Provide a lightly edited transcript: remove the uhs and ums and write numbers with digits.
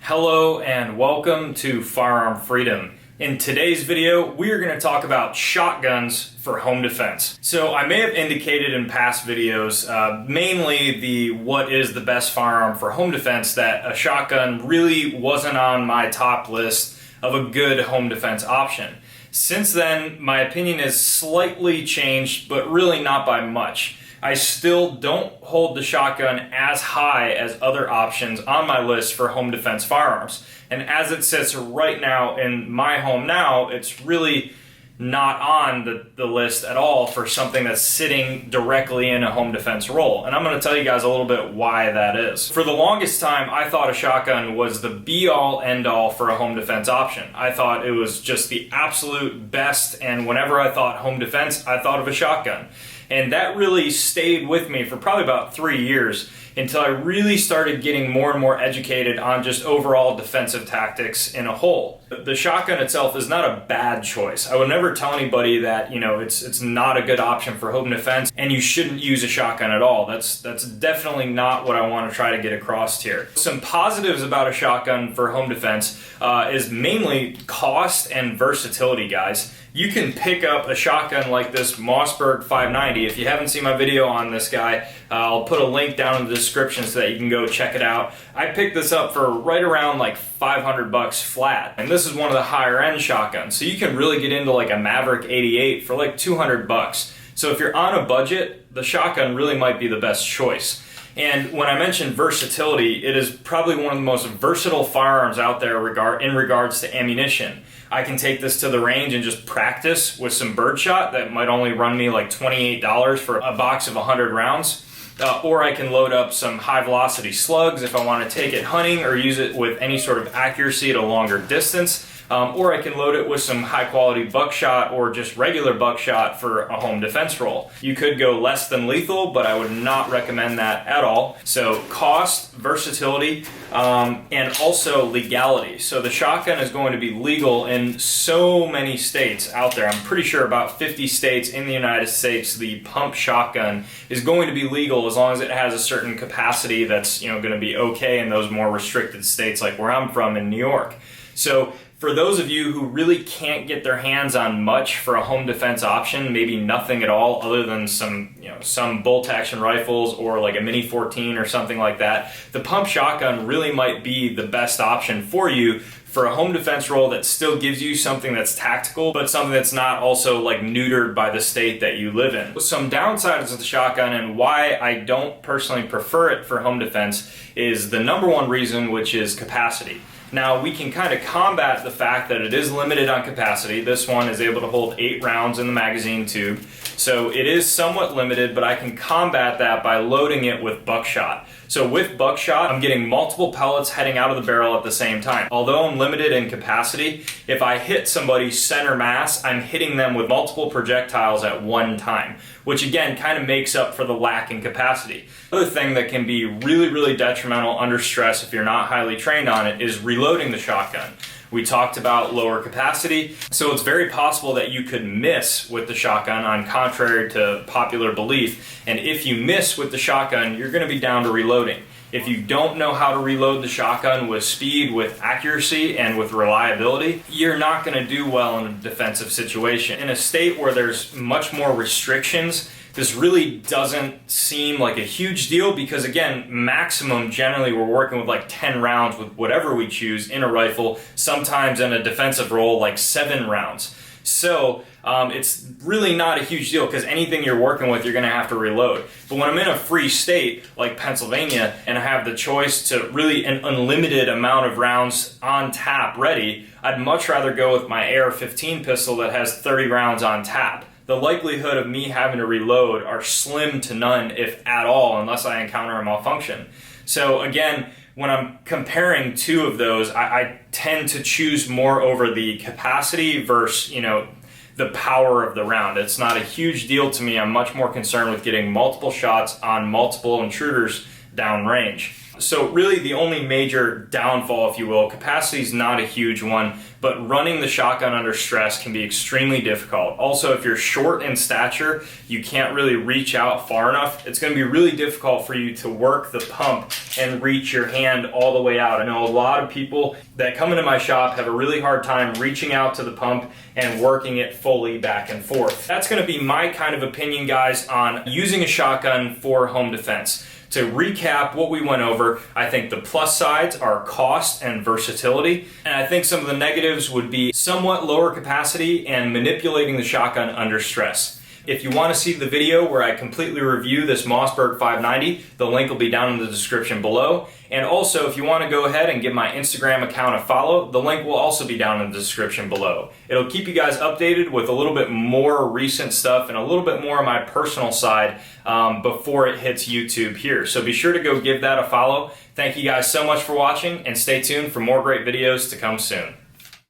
Hello and welcome to Firearm Freedom. In today's video, we are going to talk about shotguns for home defense. So I may have indicated in past videos, mainly the what is the best firearm for home defense, that a shotgun really wasn't on my top list of a good home defense option. Since then, my opinion has slightly changed, but really not by much. I still don't hold the shotgun as high as other options on my list for home defense firearms. And as it sits right now in my home now, it's really not on the list at all for something that's sitting directly in a home defense role. And I'm going to tell you guys a little bit why that is. For the longest time, I thought a shotgun was the be-all, end-all for a home defense option. I thought it was just the absolute best, and whenever I thought home defense, I thought of a shotgun. And that really stayed with me for probably about 3 years until I really started getting more and more educated on just overall defensive tactics in a whole. The shotgun itself is not a bad choice. I would never tell anybody that, it's not a good option for home defense and you shouldn't use a shotgun at all. That's definitely not what I want to try to get across here. Some positives about a shotgun for home defense is mainly cost and versatility, guys. You can pick up a shotgun like this Mossberg 590. If you haven't seen my video on this guy, I'll put a link down in the description so that you can go check it out. I picked this up for right around like $500 flat, and this is one of the higher end shotguns. So you can really get into like a Maverick 88 for like $200. So if you're on a budget, the shotgun really might be the best choice. And when I mention versatility, it is probably one of the most versatile firearms out there in regards to ammunition. I can take this to the range and just practice with some birdshot that might only run me like $28 for a box of 100 rounds. Or I can load up some high velocity slugs if I want to take it hunting or use it with any sort of accuracy at a longer distance. Or I can load it with some high quality buckshot or just regular buckshot for a home defense role. You could go less than lethal, but I would not recommend that at all. So cost, versatility, and also legality. So the shotgun is going to be legal in so many states out there. I'm pretty sure about 50 states in the United States, the pump shotgun is going to be legal as long as it has a certain capacity that's going to be okay in those more restricted states like where I'm from in New York. So for those of you who really can't get their hands on much for a home defense option, maybe nothing at all other than some bolt action rifles or like a Mini 14 or something like that, the pump shotgun really might be the best option for you for a home defense role that still gives you something that's tactical, but something that's not also like neutered by the state that you live in. Some downsides of the shotgun and why I don't personally prefer it for home defense is the number one reason, which is capacity. Now, we can kind of combat the fact that it is limited on capacity. This one is able to hold 8 rounds in the magazine tube, so it is somewhat limited, but I can combat that by loading it with buckshot. So with buckshot, I'm getting multiple pellets heading out of the barrel at the same time. Although I'm limited in capacity, if I hit somebody's center mass, I'm hitting them with multiple projectiles at one time, which again kind of makes up for the lack in capacity. Another thing that can be really, really detrimental under stress if you're not highly trained on it is reloading the shotgun. We talked about lower capacity, so it's very possible that you could miss with the shotgun on contrary to popular belief, and if you miss with the shotgun, you're going to be down to reloading. If you don't know how to reload the shotgun with speed, with accuracy, and with reliability, you're not going to do well in a defensive situation. In a state where there's much more restrictions, this really doesn't seem like a huge deal because, again, maximum, generally we're working with like 10 rounds with whatever we choose in a rifle, sometimes in a defensive role like 7 rounds. So it's really not a huge deal because anything you're working with, you're going to have to reload. But when I'm in a free state like Pennsylvania and I have the choice to really an unlimited amount of rounds on tap ready, I'd much rather go with my AR-15 pistol that has 30 rounds on tap. The likelihood of me having to reload are slim to none, if at all, unless I encounter a malfunction. So again, when I'm comparing two of those, I tend to choose more over the capacity versus, the power of the round. It's not a huge deal to me. I'm much more concerned with getting multiple shots on multiple intruders downrange. So really the only major downfall, if you will, capacity is not a huge one, but running the shotgun under stress can be extremely difficult. Also, if you're short in stature, you can't really reach out far enough. It's going to be really difficult for you to work the pump and reach your hand all the way out. I know a lot of people that come into my shop have a really hard time reaching out to the pump and working it fully back and forth. That's going to be my kind of opinion, guys, on using a shotgun for home defense. To recap what we went over, I think the plus sides are cost and versatility, and I think some of the negatives would be somewhat lower capacity and manipulating the shotgun under stress. If you want to see the video where I completely review this Mossberg 590, the link will be down in the description below. And also, if you want to go ahead and give my Instagram account a follow, the link will also be down in the description below. It'll keep you guys updated with a little bit more recent stuff and a little bit more on my personal side before it hits YouTube here. So be sure to go give that a follow. Thank you guys so much for watching, and stay tuned for more great videos to come soon.